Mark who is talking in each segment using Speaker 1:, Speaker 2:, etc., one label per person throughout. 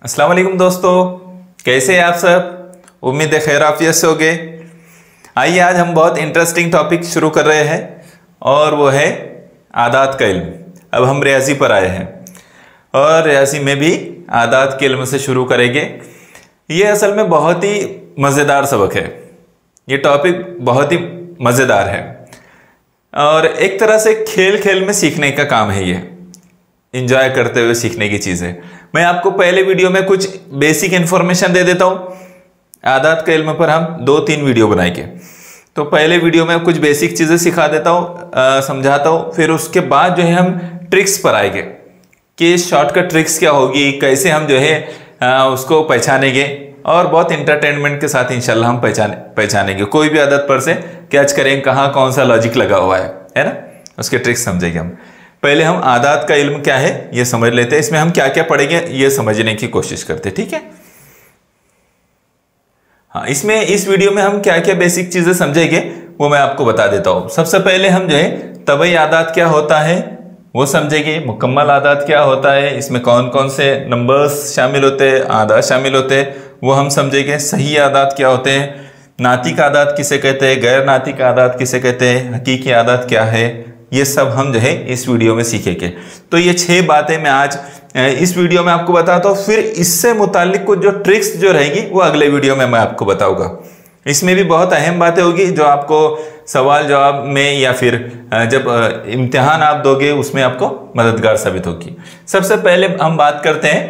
Speaker 1: अस्सलाम वालेकुम दोस्तों, कैसे हैं आप सब। उम्मीद है खैर आफियत से होगे। आइए आज हम बहुत इंटरेस्टिंग टॉपिक शुरू कर रहे हैं और वो है आदात का इल्म। अब हम रियाजी पर आए हैं और रियाजी में भी आदात के इल्म से शुरू करेंगे। ये असल में बहुत ही मज़ेदार सबक है। ये टॉपिक बहुत ही मज़ेदार है और एक तरह से खेल खेल में सीखने का काम है। ये इंजॉय करते हुए सीखने की चीज़ है। मैं आपको पहले वीडियो में कुछ बेसिक इन्फॉर्मेशन दे देता हूँ। आदात के इल्म पर हम 2-3 वीडियो बनाएंगे। तो पहले वीडियो में कुछ बेसिक चीज़ें सिखा देता हूँ, समझाता हूँ। फिर उसके बाद जो है हम ट्रिक्स पर आएंगे कि शॉर्टकट ट्रिक्स क्या होगी, कैसे हम जो है उसको पहचानेंगे और बहुत इंटरटेनमेंट के साथ इंशाल्लाह हम पहचानेंगे। कोई भी आदत पर से कैच करेंगे कहाँ कौन सा लॉजिक लगा हुआ है ना, उसके ट्रिक्स समझेंगे हम। पहले हम आदात का इल्म क्या है ये समझ लेते हैं। इसमें हम क्या क्या पढ़ेंगे ये समझने की कोशिश करते हैं, ठीक है। हाँ, इसमें इस वीडियो में हम क्या क्या बेसिक चीज़ें समझेंगे वो मैं आपको बता देता हूँ। सबसे पहले हम जो है तबई आदात क्या होता है वो समझेंगे। मुकम्मल आदात क्या होता है, इसमें कौन कौन से नंबर्स शामिल होते हैं, आदात शामिल होते हैं, वो हम समझेंगे। सही आदात क्या होते हैं, नातिक आदात किसे कहते हैं, गैर नातिक आदात किसे कहते हैं, हकीकी आदात क्या है, ये सब हम जो है इस वीडियो में सीखेंगे। तो ये 6 बातें मैं आज इस वीडियो में आपको बताता हूँ। फिर इससे मुतालिक कुछ जो ट्रिक्स जो रहेगी वो अगले वीडियो में मैं आपको बताऊंगा। इसमें भी बहुत अहम बातें होगी जो आपको सवाल जवाब में या फिर जब इम्तिहान आप दोगे उसमें आपको मददगार साबित होगी। सबसे पहले हम बात करते हैं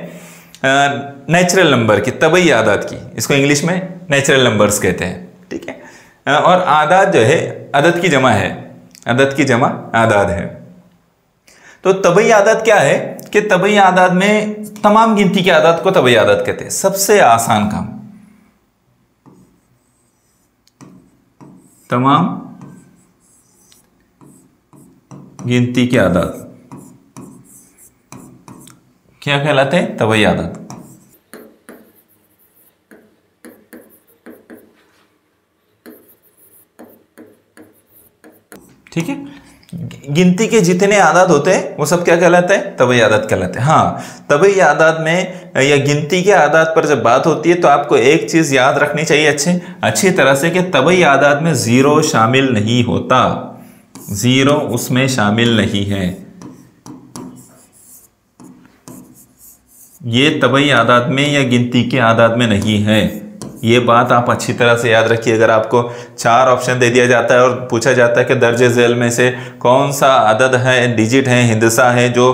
Speaker 1: नेचुरल नंबर की, तबई आदात की। इसको इंग्लिश में नेचुरल नंबर्स कहते हैं, ठीक है। और आदात जो है अदद की जमा है, अदद की जमा आदाद है। तो तबई आदात क्या है कि तबई आदात में तमाम गिनती की आदात को तबई आदात कहते हैं। सबसे आसान काम, तमाम गिनती के आदात क्या कहलाते हैं, तबई आदात। ठीक है, गिनती के जितने आदात होते हैं वो सब क्या कहलाते हैं, तबई आदात कहलाते हैं। हाँ, तबई आदात में या गिनती के आदात पर जब बात होती है तो आपको एक चीज याद रखनी चाहिए अच्छी तरह से कि तबई आदात में जीरो शामिल नहीं होता, जीरो उसमें शामिल नहीं है। ये तबई आदात में या गिनती के आदात में नहीं है। ये बात आप अच्छी तरह से याद रखिए। अगर आपको 4 ऑप्शन दे दिया जाता है और पूछा जाता है कि दर्जे झेल में से कौन सा अदद है, डिजिट है, हिंदसा है जो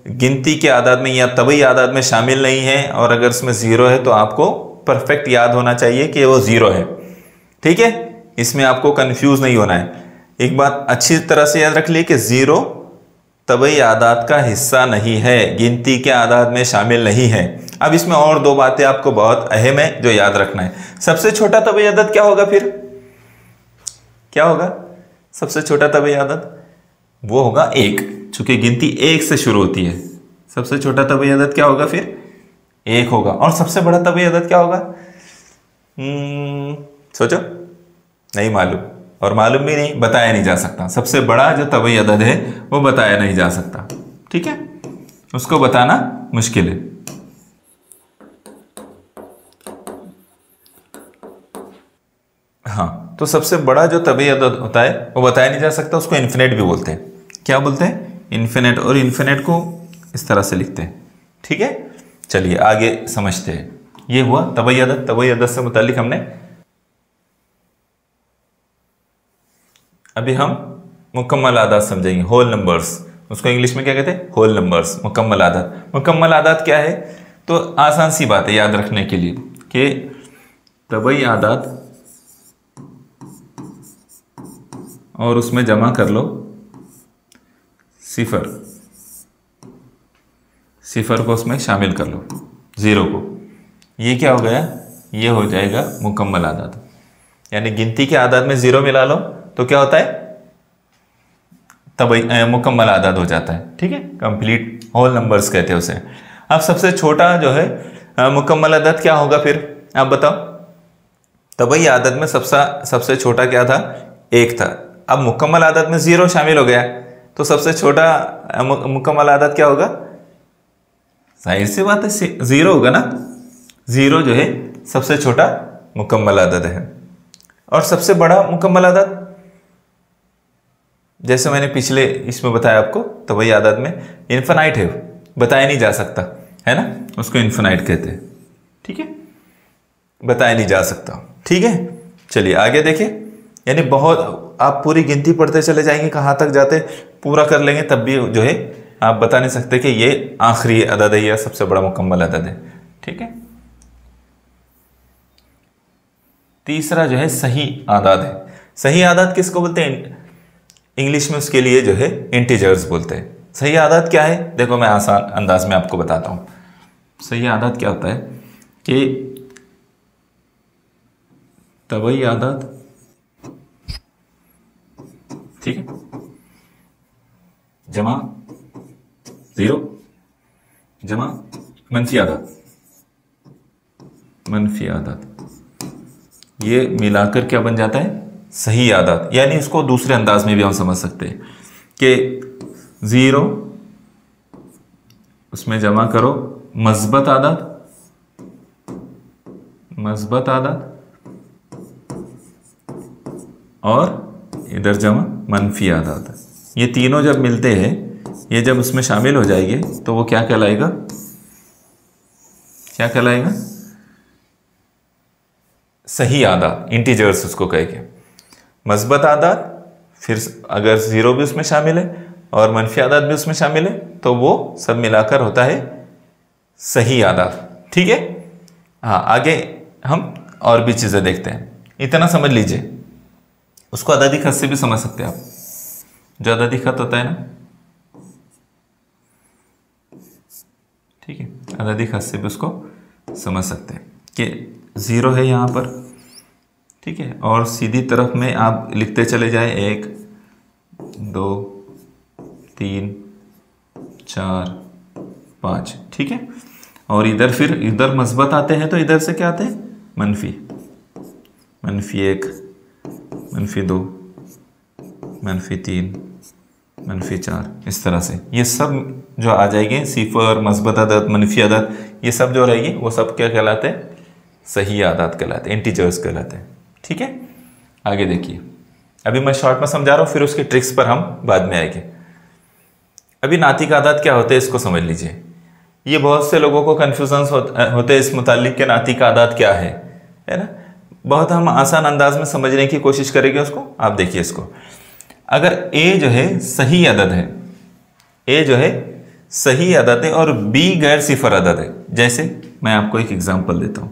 Speaker 1: गिनती के आदात में या तबई आदात में शामिल नहीं है, और अगर इसमें ज़ीरो है तो आपको परफेक्ट याद होना चाहिए कि वो ज़ीरो है, ठीक है। इसमें आपको कन्फ्यूज़ नहीं होना है। एक बात अच्छी तरह से याद रख लीजिए कि ज़ीरो तबई आदात का हिस्सा नहीं है, गिनती के आदात में शामिल नहीं है। अब इसमें और 2 बातें आपको बहुत अहम है जो याद रखना है। सबसे छोटा तबई आदत क्या होगा, फिर क्या होगा सबसे छोटा तबई आदत, वो होगा 1। चूंकि गिनती 1 से शुरू होती है, सबसे छोटा तबई आदत क्या होगा, फिर 1 होगा। और सबसे बड़ा तबई आदत क्या होगा, सोचो, नहीं मालूम, और मालूम भी नहीं, बताया नहीं जा सकता। सबसे बड़ा जो तबई अदद है वो बताया नहीं जा सकता, ठीक है, उसको बताना मुश्किल है। हाँ, तो सबसे बड़ा जो तबई अदद होता है वो बताया नहीं जा सकता, उसको इन्फिनेट भी बोलते हैं। क्या बोलते हैं, इन्फिनेट। और इन्फिनेट को इस तरह से लिखते हैं, ठीक है। चलिए आगे समझते हैं। ये हुआ तबई अदद। तबई अदद से मुताल्लिक हमने। अभी हम मुकम्मल आदात समझेंगे, होल नंबर्स। उसको इंग्लिश में क्या कहते हैं, होल नंबर्स, मुकम्मल आदात। मुकम्मल आदात क्या है, तो आसान सी बात है याद रखने के लिए कि तबई आदात और उसमें जमा कर लो सिफर, सिफर को उसमें शामिल कर लो, 0 को। ये क्या हो गया, ये हो जाएगा मुकम्मल आदात। यानी गिनती के आदात में 0 मिला लो तो क्या होता है, तबई मुकम्मल आदात हो जाता है, ठीक है। कंप्लीट होल नंबर्स कहते हैं उसे। अब सबसे छोटा जो है मुकम्मल आदात क्या होगा, फिर आप बताओ। तबई आदात में सबसे छोटा क्या था, 1 था। अब मुकम्मल आदात में 0 शामिल हो गया तो सबसे छोटा मुकम्मल आदात क्या होगा, जाहिर सी बात है जीरो होगा ना। जीरो जो है सबसे छोटा मुकम्मल अदद है। और सबसे बड़ा मुकम्मल अदद, जैसे मैंने पिछले इसमें बताया आपको, तो वही आदत में इन्फिनाइट है, बताया नहीं जा सकता है ना, उसको इन्फिनाइट कहते हैं। ठीक है, बताया नहीं जा सकता। ठीक है, चलिए आगे देखिए। यानी बहुत आप पूरी गिनती पढ़ते चले जाएंगे, कहाँ तक जाते पूरा कर लेंगे, तब भी जो है आप बता नहीं सकते कि ये आखिरी अदद है या सबसे बड़ा मुकम्मल अदद है। ठीक है, तीसरा जो है सही आदाद है। सही आदाद किसको बोलते हैं? इंग्लिश में उसके लिए जो है इंटीजर्स बोलते हैं। सही आदाद क्या है? देखो मैं आसान अंदाज में आपको बताता हूँ। सही आदाद क्या होता है कि तबई आदाद, ठीक है, जमा जीरो जमा मनफी आदाद, मनफी आदाद, ये मिलाकर क्या बन जाता है? सही आदाद। यानी इसको दूसरे अंदाज में भी हम समझ सकते हैं कि जीरो उसमें जमा करो मस्बत आदाद, मस्बत आदाद, और इधर जमा मनफी आदाद। ये तीनों जब मिलते हैं, ये जब उसमें शामिल हो जाएंगे तो वो क्या कहलाएगा? क्या कहलाएगा? सही आदाद, इंटीजर्स उसको कहेंगे। मस्बत आदाद, फिर अगर जीरो भी उसमें शामिल है और मनफी आदाद भी उसमें शामिल है तो वो सब मिलाकर होता है सही आदाद। ठीक है, हाँ आगे हम और भी चीजें देखते हैं। इतना समझ लीजिए, उसको अददी खत से भी समझ सकते हैं आप। जो अददी खत होता है ना, ठीक है, अददी खत से भी उसको समझ सकते हैं कि जीरो है यहाँ पर, ठीक है, और सीधी तरफ में आप लिखते चले जाए 1 2 3 4 5, ठीक है, और इधर फिर इधर मस्बत आते हैं तो इधर से क्या आते हैं? मनफी, मनफी 1, मनफी 2, मनफी 3, मनफी 4, इस तरह से ये सब जो आ जाएंगे, सिफर, मस्बत आदत, मनफी आदत, ये सब जो रहेगी वो सब क्या कहलाते हैं? सही आदात कहलाते हैं, इंटीजर्स कहलाते हैं। ठीक है, आगे देखिए। अभी मैं शॉर्ट में समझा रहा हूँ, फिर उसकी ट्रिक्स पर हम बाद में आएंगे। अभी नातिक आदात क्या होते हैं इसको समझ लीजिए। ये बहुत से लोगों को कन्फ्यूजन होते हैं इस मुतालिक के नातिक आदात क्या है ना। बहुत हम आसान अंदाज में समझने की कोशिश करेंगे उसको। आप देखिए इसको, अगर ए जो है सही अदद है, ए जो है सही अदद है और बी गैर सिफर अदद है। जैसे मैं आपको एक एग्जांपल देता हूं।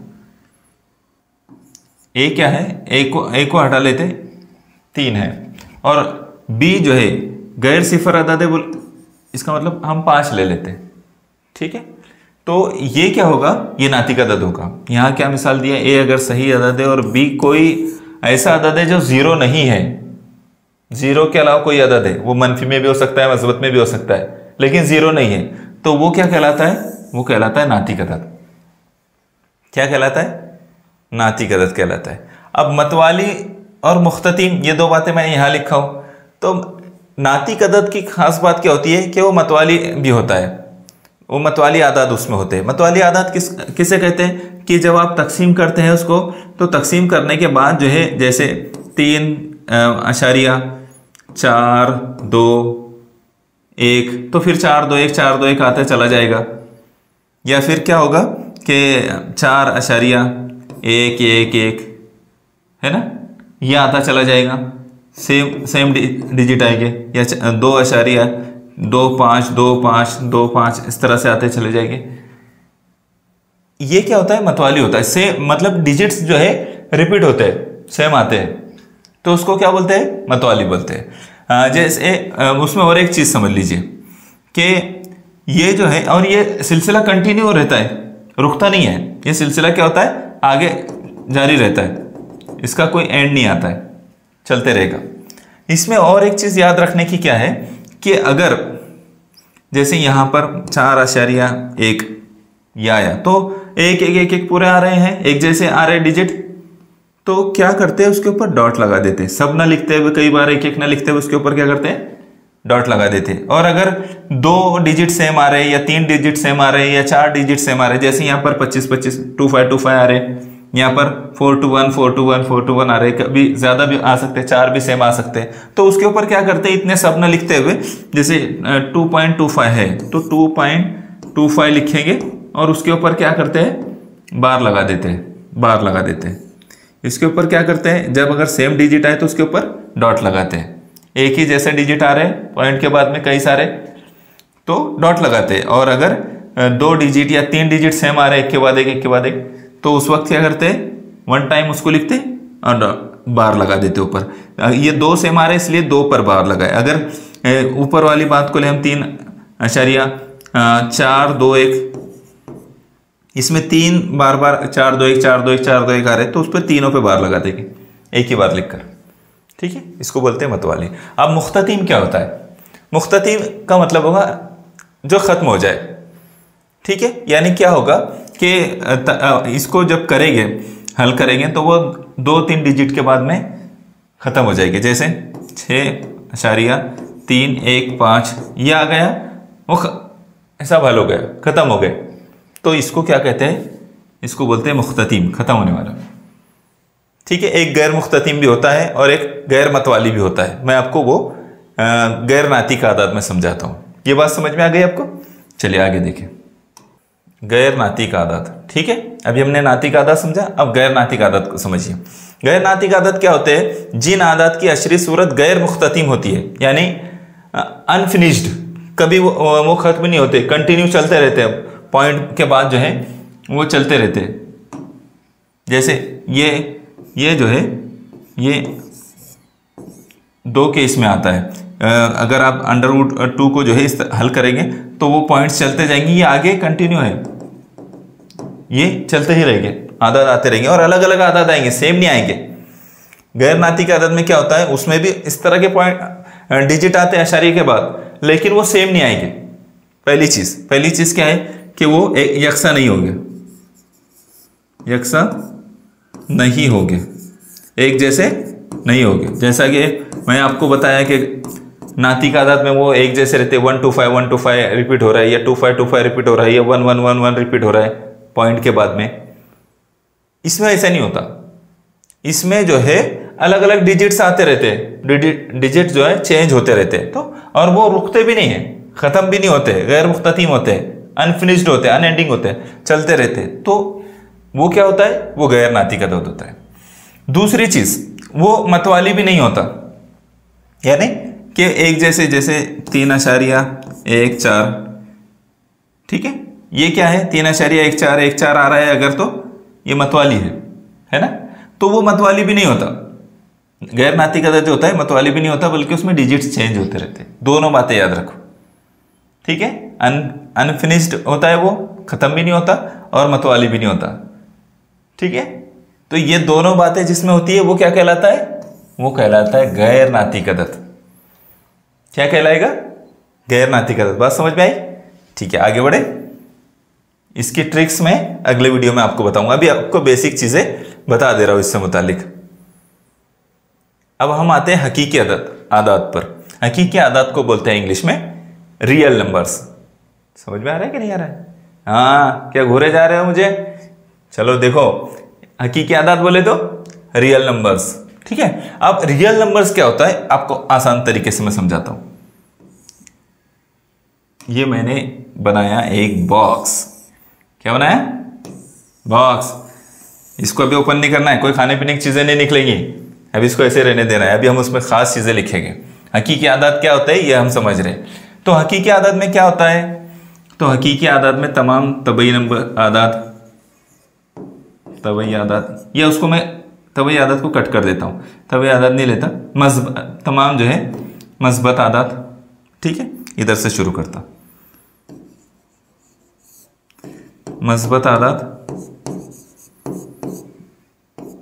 Speaker 1: ए क्या है? ए को हटा लेते, 3 है, और बी जो है गैर सिफर अदद है, इसका मतलब हम 5 ले लेते हैं। ठीक है, तो ये क्या होगा? ये नातिक अदद होगा। यहां क्या मिसाल दिया? ए अगर सही अदद है और बी कोई ऐसा अदद है जो जीरो नहीं है, जीरो के अलावा कोई अदद है, वो मनफी में भी हो सकता है, मस्बत में भी हो सकता है, लेकिन जीरो नहीं है, तो वो क्या कहलाता है? वो कहलाता है नातिक अदद। क्या कहलाता है? नातिक अदद कहलाता है। अब मतवाली और मुख्ततीम, ये 2 बातें मैंने यहां लिखा हूं। तो नातिक अदद की खास बात क्या होती है कि वो मतवाली भी होता है, वो मतवाली आदाद उसमें होते हैं। मतवाली आदाद किसे कहते हैं? कि जब आप तकसीम करते हैं उसको, तो तकसीम करने के बाद जो है, जैसे 3.4 2 1, तो फिर 4 2 1 4 2 1 आते चला जाएगा। या फिर क्या होगा कि 4.1 1 1 है ना, ये आता चला जाएगा, सेम डिजिट आएंगे, या 2.2 5 2 5 2 5, इस तरह से आते चले जाएंगे। ये क्या होता है? मतवाली होता है। सेम मतलब डिजिट्स जो है रिपीट होते हैं, सेम आते हैं, तो उसको क्या बोलते हैं? मतवाली बोलते हैं। जैसे उसमें और एक चीज समझ लीजिए कि ये जो है, और ये सिलसिला कंटिन्यू रहता है, रुकता नहीं है। ये सिलसिला क्या होता है? आगे जारी रहता है, इसका कोई एंड नहीं आता है, चलते रहेगा। इसमें और एक चीज याद रखने की क्या है कि अगर जैसे यहां पर 4.1 ये आया, तो 1 1 1 1 पूरे आ रहे हैं, एक जैसे आ रहे डिजिट, तो क्या करते हैं? उसके ऊपर डॉट लगा देते हैं। सब ना लिखते हुए, कई बार 1 1 ना लिखते हुए उसके ऊपर क्या करते हैं? डॉट लगा देते। और अगर 2 डिजिट सेम आ रहे हैं या 3 डिजिट सेम आ रहे हैं या 4 डिजिट सेम आ रहे हैं, जैसे यहाँ पर 25 25 25 25 आ रहे हैं, यहाँ पर 421 421 421 आ रहे हैं, कभी ज़्यादा भी आ सकते हैं, 4 भी सेम आ सकते हैं। तो उसके ऊपर क्या करते हैं, इतने सब न लिखते हुए, जैसे 2.25 है तो 2.25 लिखेंगे और उसके ऊपर क्या करते हैं, बार लगा देते हैं, बार लगा देते हैं। इसके ऊपर क्या करते हैं, जब अगर सेम डिजिट आए तो उसके ऊपर डॉट लगाते हैं। एक ही जैसे डिजिट आ रहे हैं, पॉइंट के बाद में कई सारे, तो डॉट लगाते हैं। और अगर 2 डिजिट या 3 डिजिट सेम आ रहे हैं, एक के बाद एक, एक के बाद एक, तो उस वक्त क्या करते हैं, 1 टाइम उसको लिखते और बार लगा देते ऊपर। ये 2 सेम आ रहे हैं इसलिए 2 पर बार लगाए। अगर ऊपर वाली बात को ले हम 3.4 2 1, इसमें 3 बार बार 4 2 1 4 2 1 4 2 1 आ रहे, तो उस पर तीनों पे बार लगा देंगे एक ही बार लिखकर। ठीक है, इसको बोलते हैं मतवाली। अब मुख्ततीम क्या होता है, मुख्ततीम का मतलब होगा जो खत्म हो जाए। ठीक है, यानी क्या होगा कि इसको जब करेंगे, हल करेंगे, तो वो 2-3 डिजिट के बाद में खत्म हो जाएगी। जैसे 6.315 ये आ गया, वो सब हल हो गया, खत्म हो गए। तो इसको क्या कहते हैं, इसको बोलते हैं मुख्ततीम, खत्म होने वाला। ठीक है, एक गैर मुख्ततीम भी होता है और एक गैर मतवाली भी होता है। मैं आपको वो गैर नातिक आदात में समझाता हूँ। ये बात समझ में आ गई आपको? चलिए आगे देखें, गैर नातिक आदात। ठीक है, अभी हमने नातिक आदात समझा, अब गैर नातिक आदात को समझिए। गैर नातिक आदात क्या होते हैं, जिन आदात की अशरी सूरत गैर मुख्ततीम होती है, यानी अनफिनिश्ड, कभी वो खत्म नहीं होते, कंटिन्यू चलते रहते हैं, पॉइंट के बाद जो है वो चलते रहते हैं। जैसे ये जो है, ये 2 केस में आता है। अगर आप √2 को जो है इस हल करेंगे तो वो पॉइंट्स चलते जाएंगे, ये आगे कंटिन्यू है, ये चलते ही रहेंगे, आदात आते रहेंगे और अलग अलग आदात आएंगे, सेम नहीं आएंगे। गैर नातिक आदात में क्या होता है, उसमें भी इस तरह के पॉइंट डिजिट आते हैं अशारिये के बाद, लेकिन वो सेम नहीं आएंगे। पहली चीज क्या है कि वो यकसा नहीं होंगे, यकसा नहीं होंगे, एक जैसे नहीं होंगे। जैसा कि मैं आपको बताया कि नातिक आदात में वो एक जैसे रहते, 125 125 रिपीट हो रहा है, या 25 रिपीट हो रहा है, या 1111 रिपीट हो रहा है पॉइंट के बाद में। इसमें ऐसा नहीं होता, इसमें जो है अलग अलग डिजिट्स आते रहते हैं, डिजिट जो है चेंज होते रहते हैं, तो और वो रुकते भी नहीं है, खत्म भी नहीं होते, गैर मुख्ततीम होते हैं, अनफिनिश्ड होते हैं, अनएंडिंग होते हैं, चलते रहते हैं। तो वो क्या होता है, वो गैर नातिक आदात होता है। दूसरी चीज, वो मतवाली भी नहीं होता, यानी कि एक जैसे 3.14, ठीक है, ये क्या है, 3.14 आ रहा है अगर, तो ये मतवाली है ना, तो वो मतवाली भी नहीं होता। गैर नातिक आदात जो होता है मतवाली भी नहीं होता, बल्कि उसमें डिजिट्स चेंज होते रहते हैं। दोनों बातें याद रखो। ठीक है, अनफिनिश्ड होता है, वो खत्म भी नहीं होता, और मतवाली भी नहीं होता। ठीक है, तो ये दोनों बातें जिसमें होती है वो क्या कहलाता है, वो कहलाता है गैर नातिक आदात। क्या कहलाएगा, गैर नातिक आदात। बात समझ में आई? ठीक है, आगे बढ़े। इसकी ट्रिक्स में अगले वीडियो में आपको बताऊंगा, अभी आपको बेसिक चीजें बता दे रहा हूं इससे मुतालिक। अब हम आते हैं हकीकी आदात पर। हकीकी आदात को बोलते हैं इंग्लिश में रियल नंबर्स। समझ में आ रहा है कि नहीं आ रहा है? हाँ, क्या घूरे जा रहे हो मुझे? चलो देखो, हकीकी आदात बोले तो रियल नंबर्स। ठीक है, अब रियल नंबर्स क्या होता है आपको आसान तरीके से मैं समझाता हूं। ये मैंने बनाया एक बॉक्स। क्या बनाया? बॉक्स। इसको अभी ओपन नहीं करना है, कोई खाने पीने की चीजें नहीं निकलेंगी, अभी इसको ऐसे रहने देना है। अभी हम उसमें खास चीजें लिखेंगे। हकीकी आदात क्या होता है ये हम समझ रहे हैं। तो हकीकी आदात में क्या होता है, तो हकीकी आदात में तमाम तबई नंबर आदात, तबई आदात, या उसको मैं तबई आदात को कट कर देता हूँ, तबई आदात नहीं लेता, तमाम जो है मस्बत आदात। ठीक है, इधर से शुरू करता, मस्बत आदात,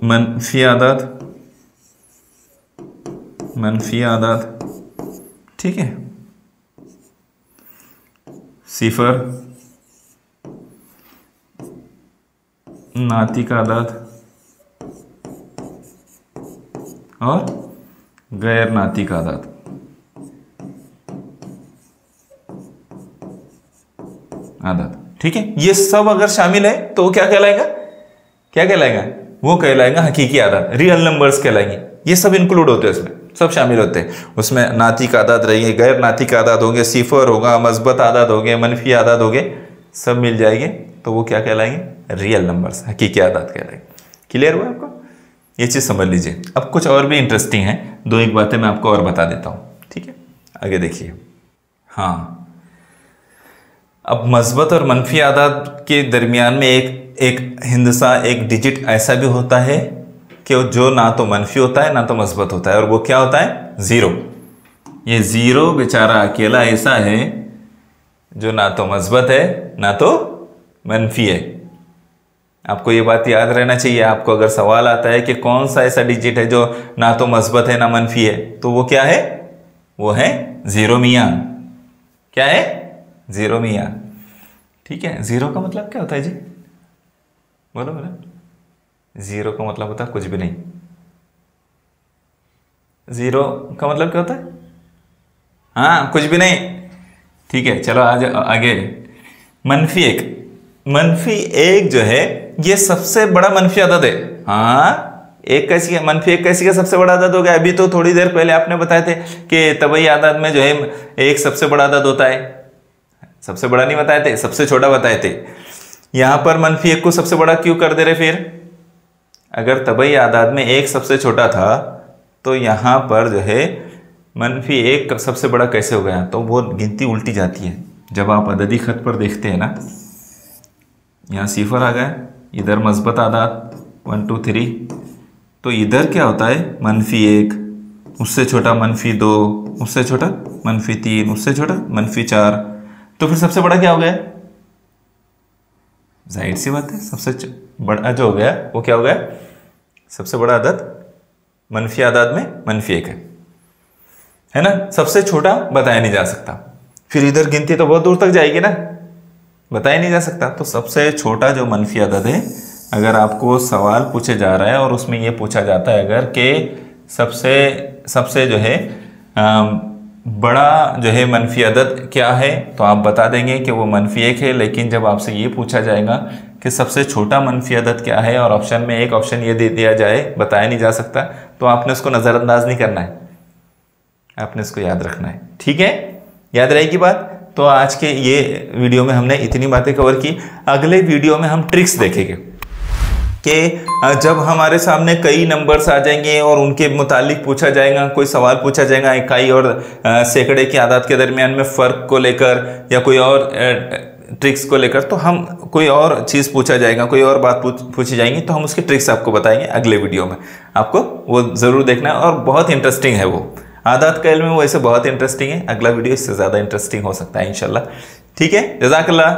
Speaker 1: मनफी आदात, मनफी आदात, ठीक है, सिफर, नातिक आदात और गैर नातिक आदात। आदात। ठीक है, ये सब अगर शामिल है तो वो क्या कहलाएगा, क्या कहलाएगा, वो कहलाएगा हकीकी आदात, रियल नंबर्स कहलाएंगे। ये सब इंक्लूड होते हैं, उसमें सब शामिल होते हैं। उसमें नातिक आदात रहेंगे, गैर नातिक आदात होंगे, सिफर होगा, मस्बत आदात होंगे, मनफी आदात होंगे, सब मिल जाएंगे तो वो क्या कहलाएंगे, रियल नंबर्स, हकीकी आदात कहलाएंगे। क्लियर हुआ आपको, ये चीज़ समझ लीजिए। अब कुछ और भी इंटरेस्टिंग है, दो एक बातें मैं आपको और बता देता हूँ। ठीक है, आगे देखिए। हाँ, अब मस्बत और मनफी आदात के दरमियान में एक हिंदसा, एक डिजिट ऐसा भी होता है कि जो ना तो मनफी होता है ना तो मस्बत होता है, और वो क्या होता है, ज़ीरो। ये ज़ीरो बेचारा अकेला ऐसा है जो ना तो मस्बत है ना तो मनफी है। आपको ये बात याद रहना चाहिए। आपको अगर सवाल आता है कि कौन सा ऐसा डिजिट है जो ना तो मस्बत है ना मनफी है, तो वो क्या है, वो है ज़ीरो मियाँ। क्या है, ज़ीरो मियाँ। ठीक है, ज़ीरो का मतलब क्या होता है जी, बोलो बोलो। ज़ीरो का मतलब होता है कुछ भी नहीं। ज़ीरो का मतलब क्या होता है, हाँ, कुछ भी नहीं। ठीक है, चलो आज आगे। मनफी एक, मनफी एक जो है ये सबसे बड़ा मनफी आदत है। हाँ, एक कैसी है, मनफी एक कैसी का सबसे बड़ा आदत हो गया। अभी तो थोड़ी देर पहले आपने बताए थे कि तबई आदत में जो है एक सबसे बड़ा आदत होता है। सबसे बड़ा नहीं बताए थे, सबसे छोटा बताए थे। यहां पर मनफी एक को सबसे बड़ा क्यों कर दे रहे फिर? अगर तबई आदाद में एक सबसे छोटा था तो यहां पर जो है मनफी एक सबसे बड़ा कैसे हो गया? तो वो गिनती उल्टी जाती है। जब आप अददी खत पर देखते हैं ना, यहाँ सिफर आ गया, इधर मस्बत आदाद 1 2 3, तो इधर क्या होता है, मनफी एक, उससे छोटा मनफी 2, उससे छोटा मनफी 3, उससे छोटा मनफी 4, तो फिर सबसे बड़ा क्या हो गया? जाहिर सी बात है, सबसे बड़ा जो हो गया वो क्या हो गया? सबसे बड़ा आदत मनफी आदाद में मनफी एक है ना। सबसे छोटा बताया नहीं जा सकता, फिर इधर गिनती तो बहुत दूर तक जाएगी ना, बताया नहीं जा सकता। तो सबसे छोटा जो मनफी आदत है, अगर आपको सवाल पूछे जा रहा है और उसमें ये पूछा जाता है अगर कि सबसे जो है बड़ा जो है मनफी आदत क्या है, तो आप बता देंगे कि वो मनफी एक है। लेकिन जब आपसे ये पूछा जाएगा कि सबसे छोटा मनफी आदत क्या है और ऑप्शन में एक ऑप्शन ये दे दिया जाए बताया नहीं जा सकता, तो आपने उसको नज़रअंदाज नहीं करना है, आपने इसको याद रखना है। ठीक है, याद रहेगी बात। तो आज के ये वीडियो में हमने इतनी बातें कवर की। अगले वीडियो में हम ट्रिक्स देखेंगे कि जब हमारे सामने कई नंबर्स आ जाएंगे और उनके मुतालिक पूछा जाएगा, कोई सवाल पूछा जाएगा इकाई और सैकड़े की आदात के दरमियान में फ़र्क को लेकर या कोई और ट्रिक्स को लेकर, तो हम कोई और चीज़ पूछा जाएगा, कोई और बात पूछी जाएंगी, तो हम उसके ट्रिक्स आपको बताएंगे अगले वीडियो में। आपको वो ज़रूर देखना है और बहुत इंटरेस्टिंग है वो। आदात का इल्म वैसे बहुत इंटरेस्टिंग है, अगला वीडियो इससे ज़्यादा इंटरेस्टिंग हो सकता है इंशाल्लाह। ठीक है, जज़ाकल्लाह।